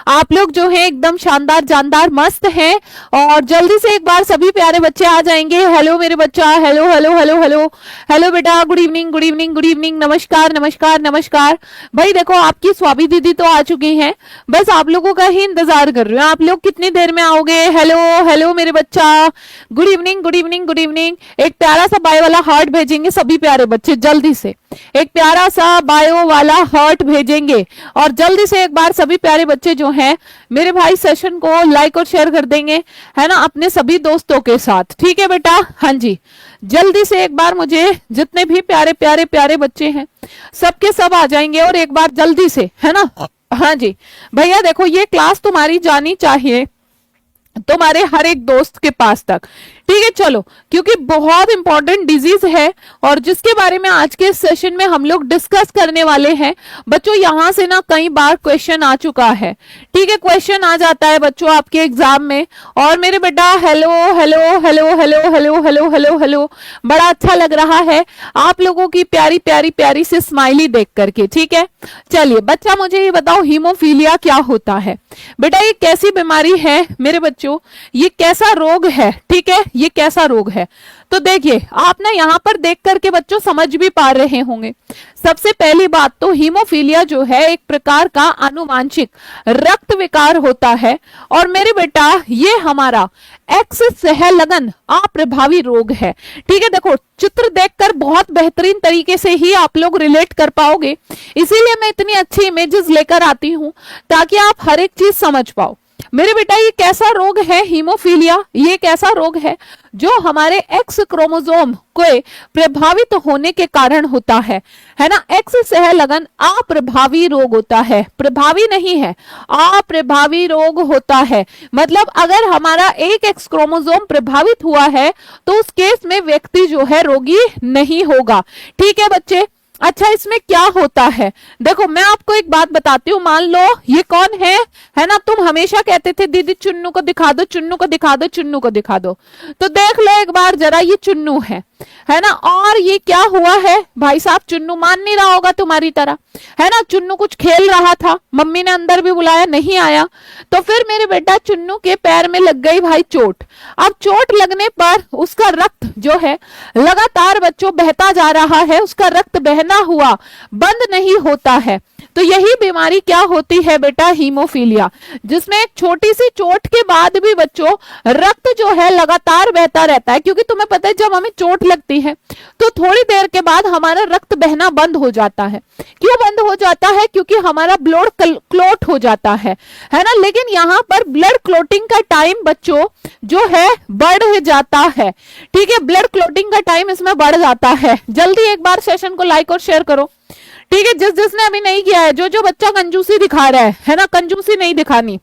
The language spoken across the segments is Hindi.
आप लोग जो है एकदम शानदार जानदार मस्त हैं। और जल्दी से एक बार सभी प्यारे बच्चे आ जाएंगे। हेलो मेरे बच्चा, hello hello hello hello hello बेटा, good evening good evening good evening, नमस्कार नमस्कार नमस्कार। भाई देखो आपकी स्वाभी दीदी तो आ चुकी हैं, बस आप लोगों का ही इंतजार कर रही हूँ। आप लोग कितनी देर में आओगे? हेलो हेलो मेरे बच्चा, good evening good evening good evening. एक प्यारा सा बाय वाला हार्ट भेजेंगे सभी प्यारे बच्चे, जल्दी से एक प्यारा सा बायो वाला हार्ट भेजेंगे। और जल्दी से एक बार सभी प्यारे बच्चे जो हैं मेरे भाई सेशन को लाइक और शेयर कर देंगे, है ना, अपने सभी दोस्तों के साथ। ठीक है बेटा? हाँ जी, जल्दी से एक बार मुझे जितने भी प्यारे प्यारे प्यारे बच्चे हैं सबके सब आ जाएंगे, और एक बार जल्दी से, है ना। हाँ जी भैया, देखो ये क्लास तुम्हारी जानी चाहिए तुम्हारे हर एक दोस्त के पास तक। ठीक है, चलो, क्योंकि बहुत इंपॉर्टेंट डिजीज है और जिसके बारे में आज के सेशन में हम लोग डिस्कस करने वाले हैं। बच्चों यहां से ना कई बार क्वेश्चन आ चुका है। ठीक है, क्वेश्चन आ जाता है बच्चों आपके एग्जाम में। और मेरे बेटा hello hello hello hello hello hello hello hello, बड़ा अच्छा लग रहा है आप लोगों की प्यारी प्यारी प्यारी से स्माइली देख करके। ठीक है, चलिए बच्चा मुझे ये बताओ, हीमोफीलिया क्या होता है? बेटा ये कैसी बीमारी है मेरे बच्चों, ये कैसा रोग है? ठीक है, ये कैसा रोग है? तो देखिए आप ना यहाँ पर देख करके बच्चों समझ भी पा रहे होंगे। सबसे पहली बात तो हीमोफीलिया जो है एक प्रकार का आनुवांशिक रक्त विकार होता है। और मेरे बेटा ये हमारा एक्स सहलगन अप्रभावी रोग है। ठीक है, देखो चित्र देखकर बहुत बेहतरीन तरीके से ही आप लोग रिलेट कर पाओगे, इसीलिए मैं इतनी अच्छी इमेजेस लेकर आती हूं ताकि आप हर एक चीज समझ पाओ। मेरे बेटा ये कैसा रोग है हीमोफीलिया? ये कैसा रोग है जो हमारे एक्स क्रोमोसोम को प्रभावित होने के कारण होता है ना। एक्स सहलगन अप्रभावी रोग होता है, प्रभावी नहीं है, अप्रभावी रोग होता है। मतलब अगर हमारा एक एक्स क्रोमोसोम प्रभावित हुआ है तो उस केस में व्यक्ति जो है रोगी नहीं होगा। ठीक है बच्चे? अच्छा, इसमें क्या होता है? देखो मैं आपको एक बात बताती हूँ। मान लो ये कौन है ना, तुम हमेशा कहते थे दीदी चुन्नू को दिखा दो, चुन्नू को दिखा दो, चुन्नू को दिखा दो। तो देख लो एक बार जरा, ये चुन्नू है ना। और ये क्या हुआ है भाई साहब? चुन्नू मान नहीं रहा होगा तुम्हारी तरह, है ना। चुन्नू कुछ खेल रहा था, मम्मी ने अंदर भी बुलाया, नहीं आया। तो फिर मेरे बेटा चुन्नू के पैर में लग गई भाई चोट। अब चोट लगने पर उसका रक्त जो है लगातार बच्चों बहता जा रहा है, उसका रक्त बहना हुआ बंद नहीं होता है। तो यही बीमारी क्या होती है बेटा? हीमोफीलिया, जिसमें एक छोटी सी चोट के बाद भी बच्चों रक्त जो है लगातार बहता रहता है। क्योंकि तुम्हें पता है जब हमें चोट लगती है तो थोड़ी देर के बाद हमारा रक्त बहना बंद हो जाता है। क्यों बंद हो जाता है? क्योंकि हमारा ब्लड क्लॉट हो जाता है ना। लेकिन यहाँ पर ब्लड क्लॉटिंग का टाइम बच्चों जो है बढ़ जाता है। ठीक है, ब्लड क्लॉटिंग का टाइम इसमें बढ़ जाता है। जल्दी एक बार सेशन को लाइक और शेयर करो। ठीक है, जिसने अभी नहीं किया है, जो बच्चा कंजूसी दिखा रहा है ना, कंजूसी नहीं दिखानी।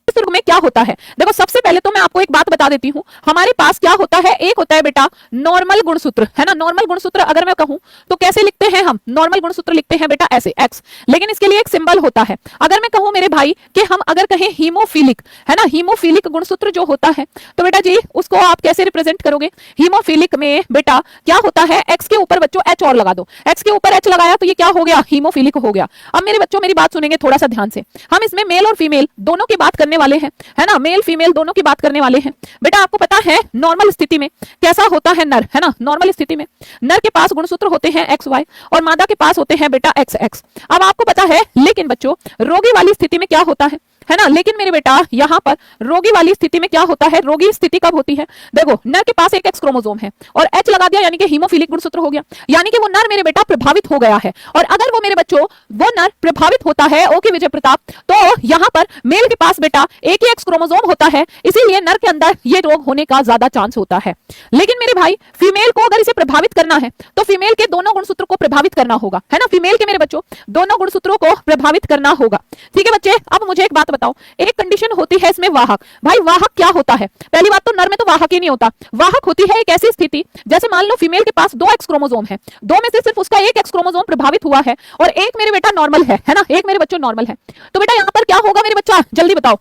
इस रोग में क्या होता है? देखो सबसे पहले तो मैं आपको एक बात बता देती हूँ। हमारे पास क्या होता है? एक होता है बेटा नॉर्मल गुणसूत्र, है ना। नॉर्मल गुणसूत्र अगर मैं कहूँ तो कैसे लिखते हैं हम? नॉर्मल गुणसूत्र लिखते हैं बेटा ऐसे, एक्स। लेकिन इसके लिए एक सिंबल होता है। अगर मैं कहूँ मेरे भाई कि हम अगर कहें हीमोफिलिक, है ना, हीमोफिलिक गुणसूत्र जो होता है, तो बेटा जी उसको आप कैसे रिप्रेजेंट करोगे? हीमोफिलिक में बेटा क्या होता है? एक्स के ऊपर बच्चों एच और लगा दो। एक्स के ऊपर एच लगाया तो ये क्या हो गया? हीमोफिलिक हो गया। अब मेरे बच्चों मेरी बात सुनेंगे थोड़ा सा ध्यान से। हम इसमें मेल और फीमेल दोनों की बात करने वाले हैं, है ना। मेल फीमेल दोनों की बात करने वाले हैं। बेटा आपको पता है नॉर्मल स्थिति में कैसा होता है नर, है ना। नॉर्मल स्थिति में नर के पास गुणसूत्र होते हैं एक्स वाई और मादा के पास होते हैं बेटा एक्स एक्स। अब आपको पता है, लेकिन बच्चों रोगी वाली स्थिति में क्या होता है ना। लेकिन मेरे बेटा यहाँ पर रोगी वाली स्थिति में क्या होता है? रोगी स्थिति कब होती है? देखो नर के पास एक एक्स क्रोमोसोम है और एच लगा दिया, यानी कि हीमोफिलिक गुणसूत्र हो गया, यानी कि वो नर मेरे बेटा प्रभावित हो गया है। और अगर वो मेरे बच्चों वो नर प्रभावित होता है, ओके विजय प्रताप, तो यहाँ पर मेल के पास बेटा एक ही एक्स क्रोमोसोम होता है, इसीलिए नर के अंदर ये रोग होने का ज्यादा चांस होता है। लेकिन मेरे भाई फीमेल को अगर इसे प्रभावित करना है तो फीमेल के दोनों गुणसूत्र को प्रभावित करना होगा, है ना। फीमेल के मेरे बच्चों दोनों गुणसूत्रों को प्रभावित करना होगा। ठीक है बच्चे, अब मुझे एक बात बताओ, एक कंडीशन होती है इसमें वाहक। भाई वाहक क्या होता है? पहली बात तो नर में तो वाहक ही नहीं होता। वाहक होती है एक ऐसी स्थिति जैसे मान लो फीमेल के पास 2 एक्स क्रोमोसोम है, 2 में से सिर्फ उसका 1 एक्स क्रोमोसोम प्रभावित हुआ है और एक मेरे बेटा नॉर्मल है ना, एक मेरे बच्चों नॉर्मल है। तो बेटा यहाँ पर क्या होगा मेरे बच्चा? जल्दी बताओ।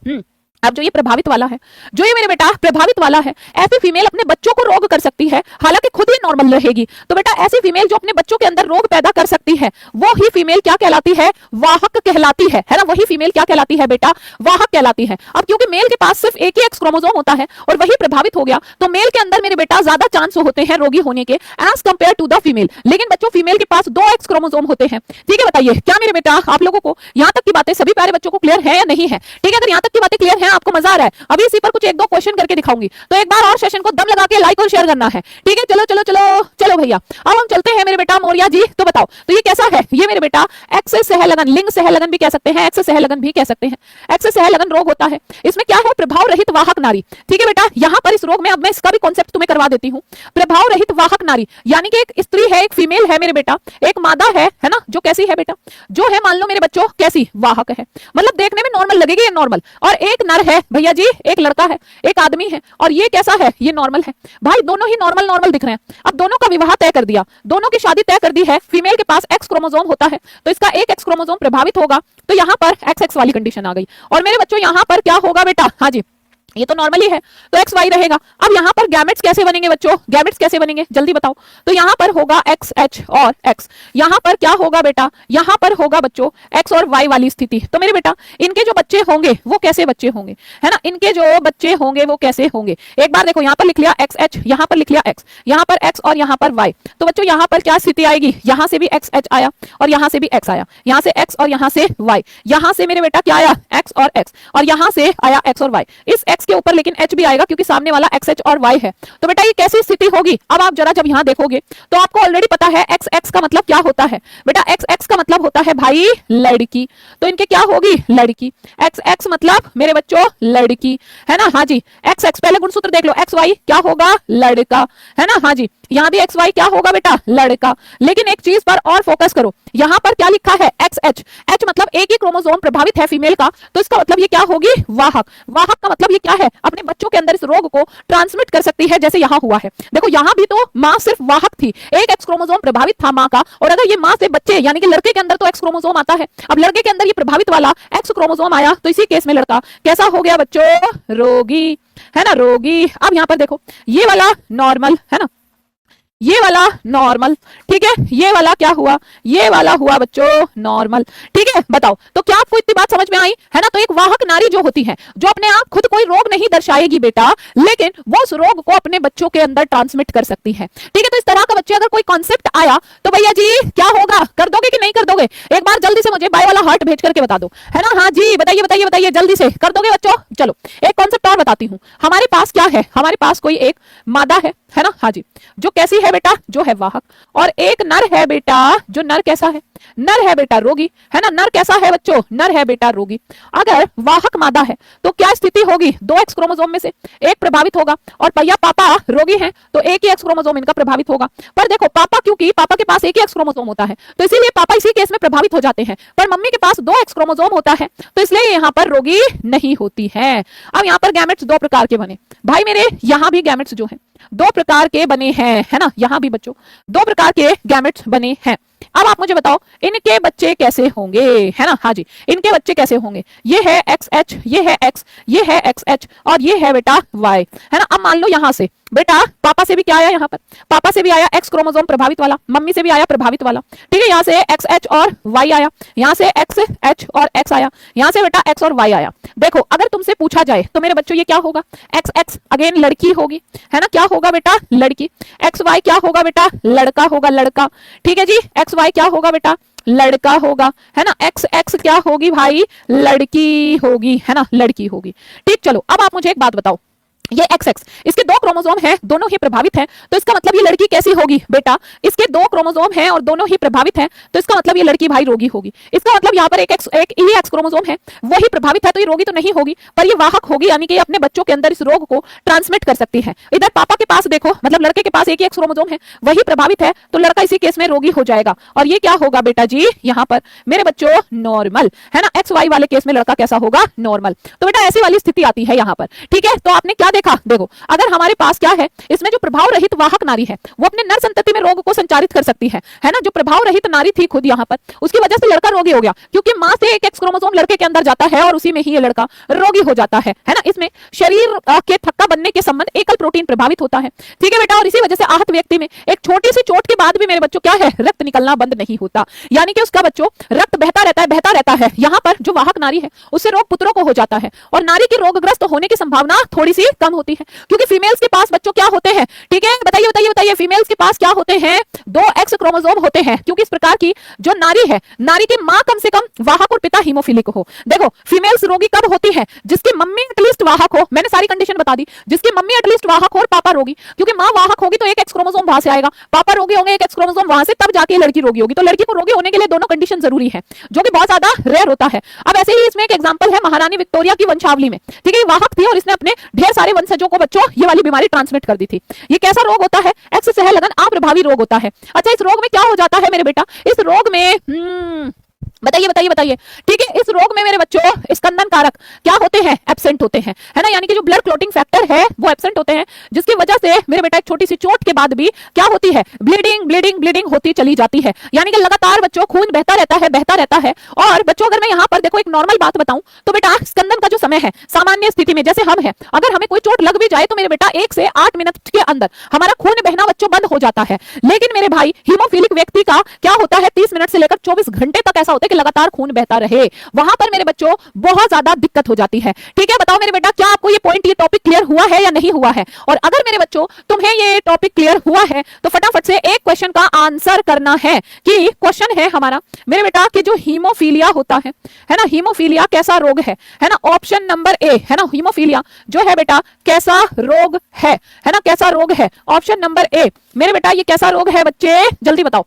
अब जो ये प्रभावित वाला है, जो ये मेरे बेटा प्रभावित वाला है, ऐसी फीमेल अपने बच्चों को रोग कर सकती है, हालांकि खुद ही नॉर्मल रहेगी। तो बेटा ऐसी फीमेल जो अपने बच्चों के अंदर रोग पैदा कर सकती है, वो ही फीमेल क्या कहलाती है? वाहक कहलाती है ना? वही फीमेल क्या कहलाती है बेटा? वाहक कहलाती है। अब क्योंकि मेल के पास सिर्फ एक ही एक्स क्रोमोसोम होता है और वही प्रभावित हो गया, तो मेल के अंदर मेरे बेटा ज्यादा चांस होते हैं रोगी होने के as compare to the female. लेकिन बच्चों फीमेल के पास 2 एक्स क्रोमोसोम होते हैं। ठीक है, बताइए क्या मेरे बेटा आप लोगों को यहाँ तक की बातें सभी प्यारे बच्चों को क्लियर है या नहीं है? ठीक है, अगर यहाँ तक की बातें क्लियर है, आपको मजा आ रहा है, अभी इसी पर कुछ 1-2 क्वेश्चन करके दिखाऊंगी, तो एक बार और सेशन को दम लगा के लाइक और शेयर करना है। ठीक है, चलो चलो चलो चलो भैया, अब हम चलते हैं मेरे बेटा मौर्या जी। तो बताओ तो ये कैसा है? ये मेरे बेटा एक्स सहलगन, लिंग सहलगन भी कह सकते हैं, एक्स सहलगन भी कह सकते हैं। एक्स सहलगन रोग होता है। इसमें क्या है? प्रभाव रहित वाहक नारी। ठीक है बेटा, यहां पर इस रोग में अब मैं इसका भी कॉन्सेप्ट तुम्हें करवा देती हूं। प्रभाव रहित वाहक नारी यानी कि एक स्त्री है, एक फीमेल है मेरे बेटा, एक मादा है ना, जो कैसी है बेटा? जो है मान लो मेरे बच्चों कैसी? वाहक है, मतलब देखने में नॉर्मल लगेगी, ये नॉर्मल। और एक नर है भैया जी, एक लड़का है, एक आदमी है, और ये कैसा है? ये नॉर्मल है। भाई दोनों ही नॉर्मल नॉर्मल दिख रहे हैं। अब दोनों का विवाह तय कर दिया, दोनों की शादी तय कर दी है। फीमेल के पास एक्स क्रोमोसोम होता है, तो इसका एक एक्स क्रोमोसोम प्रभावित होगा, तो यहां पर एक्स एक्स वाली कंडीशन आ गई। और मेरे बच्चों यहां पर क्या होगा बेटा? हाँ जी, ये तो नॉर्मली है, तो एक्स वाई रहेगा। अब यहां पर गैमेट्स कैसे बनेंगे बच्चों? गैमेट्स कैसे बनेंगे जल्दी बताओ? तो यहां पर होगा एक्स एच और एक्स। यहां पर क्या होगा बेटा? यहां पर होगा बच्चों एक्स और वाई वाली स्थिति। तो मेरे बेटा इनके जो बच्चे होंगे वो कैसे बच्चे होंगे, है ना? इनके जो बच्चे होंगे वो कैसे होंगे? एक बार देखो, यहां पर लिख लिया एक्स एच, यहां पर लिख लिया एक्स, यहां पर एक्स और यहां पर वाई। तो बच्चों यहां पर क्या स्थिति आएगी? यहां से भी एक्स एच आया और यहां से भी एक्स आया, यहां से एक्स और यहां से वाई, यहां से मेरे बेटा क्या आया? एक्स और एक्स, और यहां से आया एक्स और वाई। इस एक्स के ऊपर लेकिन एच भी आएगा क्योंकि सामने वाला एक्स एच और वाई है। तो बेटा ये कैसी स्थिति होगी? अब आप जरा जब यहां देखोगे तो आपको ऑलरेडी पता है एक्स एक्स का मतलब क्या होता है बेटा? एक्स एक्स का मतलब होता है भाई लड़की, तो इनके क्या होगी? लड़की। एक्स एक्स मतलब मेरे बच्चों लड़की, है ना? हाँ जी, एक्स एक्स पहले गुणसूत्र देख लो, एक्स वाई क्या होगा? लड़का, है ना? हाँ जी, यहां भी एक्स वाई क्या होगा बेटा? लड़का। लेकिन एक चीज पर और फोकस करो, यहां पर क्या लिखा है? X H. एच मतलब एक ही क्रोमोसोम प्रभावित है फीमेल का, तो इसका मतलब ये क्या होगी? वाहक। वाहक का मतलब ये क्या है? अपने बच्चों के अंदर इस रोग को ट्रांसमिट कर सकती है, जैसे यहां हुआ है। देखो यहां भी तो मां सिर्फ वाहक थी, एक एक्स क्रोमोसोम प्रभावित था मां का, और अगर ये मां से बच्चे यानी कि लड़के के अंदर तो एक्स क्रोमोसोम आता है, अब लड़के के अंदर ये प्रभावित वाला एक्स क्रोमोसोम आया, तो इसी केस में लड़का कैसा हो गया बच्चों? रोगी, है ना? रोगी। अब यहां पर देखो ये वाला नॉर्मल, है ना? ये वाला नॉर्मल, ठीक है? ये वाला क्या हुआ? ये वाला हुआ बच्चों नॉर्मल। ठीक है, बताओ तो क्या आपको इतनी बात समझ में आई, है ना? तो एक वाहक नारी जो होती है, जो अपने आप खुद कोई रोग नहीं दर्शाएगी बेटा, लेकिन वो उस रोग को अपने बच्चों के अंदर ट्रांसमिट कर सकती है। ठीक है, तो इस तरह का बच्चे अगर कोई कॉन्सेप्ट आया तो भैया जी क्या होगा? कर दोगे कि नहीं कर दोगे? एक बार जल्दी से मुझे बाय वाला हार्ट भेज करके बता दो, है ना? हाँ जी, बताइए बताइए बताइए, जल्दी से कर दोगे बच्चों? चलो एक कॉन्सेप्ट और बताती हूँ। हमारे पास क्या है? हमारे पास कोई एक मादा है ना? हाँ जी, जो कैसी है बेटा? जो है वाहक। और एक नर है बेटा, जो नर कैसा है? नर है बेटा रोगी, है ना? नर कैसा है बच्चों? नर है बेटा रोगी। अगर वाहक मादा है तो क्या स्थिति होगी? 2 एक्स क्रोमोसोम में से एक प्रभावित होगा, और भैया पापा रोगी हैं तो एक ही एक्स क्रोमोसोम इनका प्रभावित होगा। पर देखो पापा, क्योंकि पापा के पास एक ही एक्स क्रोमोसोम होता है, तो इसीलिए पापा इसी केस में प्रभावित हो जाते हैं। पर मम्मी के पास 2 एक्स क्रोमोसोम होता है, तो इसलिए यहाँ पर रोगी नहीं होती है। अब यहाँ पर गैमेट्स 2 प्रकार के बने भाई मेरे, यहाँ भी गैमेट्स जो है 2 प्रकार के बने हैं, है ना? यहां भी बच्चों 2 प्रकार के गैमेट्स बने हैं। अब आप मुझे बताओ इनके बच्चे कैसे होंगे, है ना? हाँ जी, इनके बच्चे कैसे होंगे? ये है एक्स एच, ये है एक्स, ये है एक्स एच, और ये है बेटा वाई, है ना? अब मान लो यहां से बेटा पापा से भी क्या आया? यहाँ पर पापा से भी आया एक्स क्रोमोसोम प्रभावित वाला, मम्मी से भी आया प्रभावित वाला। ठीक है, यहाँ से एक्स एच और वाई आया, यहाँ से एक्स एच और एक्स आया, यहाँ से बेटा एक्स और वाई आया। देखो अगर तुमसे पूछा जाए तो मेरे बच्चों ये क्या होगा? एक्स एक्स अगेन लड़की होगी, है ना? क्या होगा बेटा? लड़की। एक्स वाई क्या होगा बेटा? लड़का होगा, लड़का। ठीक है जी, एक्स वाई क्या होगा बेटा? लड़का होगा, है ना? एक्स एक्स क्या होगी भाई? लड़की होगी, है ना? लड़की होगी। ठीक, चलो अब आप मुझे एक बात बताओ, ये एक्स एक्स इसके 2 क्रोमोसोम हैं, दोनों ही प्रभावित हैं, तो इसका मतलब ये लड़की कैसी होगी बेटा? इसके 2 क्रोमोसोम हैं और दोनों ही प्रभावित हैं, तो इसका मतलब ये लड़की भाई रोगी होगी। इसका मतलब यहाँ पर एक ही एक्स क्रोमोसोम है, वही प्रभावित है, तो ये रोगी तो नहीं होगी, पर ये वाहक होगी, यानी कि अपने बच्चों के अंदर इस रोग को ट्रांसमिट कर सकती है। इधर पापा के पास देखो, मतलब लड़के के पास एक ही एक्स क्रोमोसोम है, वही प्रभावित है, तो लड़का इसी केस में रोगी हो जाएगा। और ये क्या होगा बेटा जी? यहाँ पर मेरे बच्चों नॉर्मल, है ना? एक्स वाई वाले केस में लड़का कैसा होगा? नॉर्मल। तो बेटा ऐसी वाली स्थिति आती है यहाँ पर। ठीक है, तो आपने क्या देखा, देखो अगर हमारे पास क्या है, इसमें जो प्रभाव रहित वाहक नारी है वो अपने नर संतति में रोग को संचारित कर सकती है ना। जो प्रभाव रहित नारी थी खुद यहाँ पर, उसकी वजह से लड़का रोगी हो गया, क्योंकि मां से एक एक्स क्रोमोसोम लड़के के अंदर जाता है और उसी में ही ये लड़का रोगी हो जाता है ना। इसमें शरीर के थक्का बनने के संबंध एकल प्रोटीन प्रभावित होता है, ठीक है बेटा। और इसी वजह से आहत व्यक्ति में एक छोटी सी चोट के बाद भी मेरे बच्चों क्या है, रक्त निकलना बंद नहीं होता, यानी कि उसका बच्चों रक्त बहता रहता है। यहाँ पर जो वाहक नारी है उससे रोग पुत्रों को हो जाता है और नारी की रोगग्रस्त होने की संभावना थोड़ी सी कम होती है, क्योंकि फीमेल्स के पास बच्चों क्या होते हैं, ठीक है, बताइए बताइए बताइए, फीमेल्स के पास क्या होते हैं, 2 एक्स क्रोमोसोम होते हैं, क्योंकि इस प्रकार की जो नारी है, नारी की मां कम से कम वाहक और पिता हीमोफिलिक हो। देखो फीमेल्स रोगी कब होती है, जिसकी मम्मी एटलीस्ट वाहक हो, मैंने सारी कंडीशन बता दी, जिसकी मम्मी एटलीस्ट वाहक हो और पापा रोगी, क्योंकि मां वाहक होगी तो एक एक्स क्रोमोसोम वहां से आएगा, पापा रोगी होंगे एक एक्स क्रोमोसोम वहां से, तब जाके लड़की रोगी होगी। तो लड़की को रोगी होने के लिए दोनों कंडीशन जरूरी है, जो कि बहुत ज्यादा रेयर होता है। अब ऐसे ही इसमें एक एग्जांपल है महारानी विक्टोरिया की वंशावली में, ठीक है, वाहक थी और इसने अपने ढेर सारे वंशजों को बच्चों ये वाली बीमारी ट्रांसमिट कर दी थी। ये कैसा रोग होता है, एक्स सहलगन अप्रभावी रोग होता है। अच्छा, इस रोग में क्या हो जाता है मेरे बेटा, इस रोग में बताइए बताइए बताइए, ठीक है, इस रोग में मेरे बच्चों स्कंदन कारक क्या होते हैं, एब्सेंट होते हैं, है ना, यानी कि जो ब्लड क्लॉटिंग फैक्टर है वो एब्सेंट होते हैं, जिसकी वजह से मेरे बेटा एक छोटी सी चोट के बाद भी क्या होती है, ब्लीडिंग ब्लीडिंग ब्लीडिंग होती चली जाती है, यानी कि लगातार बच्चों खून बहता रहता है। और बच्चों अगर मैं यहाँ पर देखो एक नॉर्मल बात बताऊं तो बेटा स्कंदन का जो समय है सामान्य स्थिति में जैसे हम है, अगर हमें कोई चोट लग भी जाए तो मेरे बेटा 1 से 8 मिनट के अंदर हमारा खून बहना बच्चों बंद हो जाता है। लेकिन मेरे भाई हीमोफिलिक व्यक्ति का क्या होता है, 30 मिनट से लेकर 24 घंटे तक ऐसा होता है कि लगातार खून बहता रहे, वहां पर मेरे बच्चों बहुत ज्यादा दिक्कत हो जाती है। ठीक है, बताओ मेरे बेटा क्या आपको ये पॉइंट, ये टॉपिक क्लियर हुआ है या नहीं हुआ है? और अगर मेरे बच्चों तुम्हें ये टॉपिक क्लियर हुआ है तो फटाफट से एक क्वेश्चन का आंसर करना है कि क्वेश्चन है हमारा मेरे बेटा कि जो हीमोफीलिया होता है ना, हीमोफीलिया कैसा रोग है ना, ऑप्शन नंबर ए है ना, हीमोफीलिया जो है बेटा कैसा रोग है ना, कैसा रोग है, ऑप्शन नंबर ए मेरे बेटा ये कैसा रोग है बच्चे, जल्दी बताओ।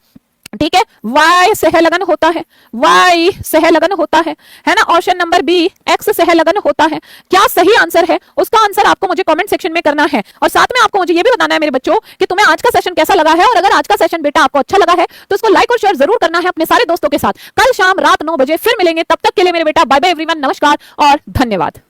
ठीक है, वाई सहलगन होता है, वाई सहलगन होता है ना, ऑप्शन नंबर बी एक्स सहलगन होता है। क्या सही आंसर है, उसका आंसर आपको मुझे कमेंट सेक्शन में करना है। और साथ में आपको मुझे ये भी बताना है मेरे बच्चों कि तुम्हें आज का सेशन कैसा लगा है, और अगर आज का सेशन बेटा आपको अच्छा लगा है तो उसको लाइक और शेयर जरूर करना है अपने सारे दोस्तों के साथ। कल शाम रात 9 बजे फिर मिलेंगे, तब तक के लिए मेरे बेटा बाय बाय एवरीवन, नमस्कार और धन्यवाद।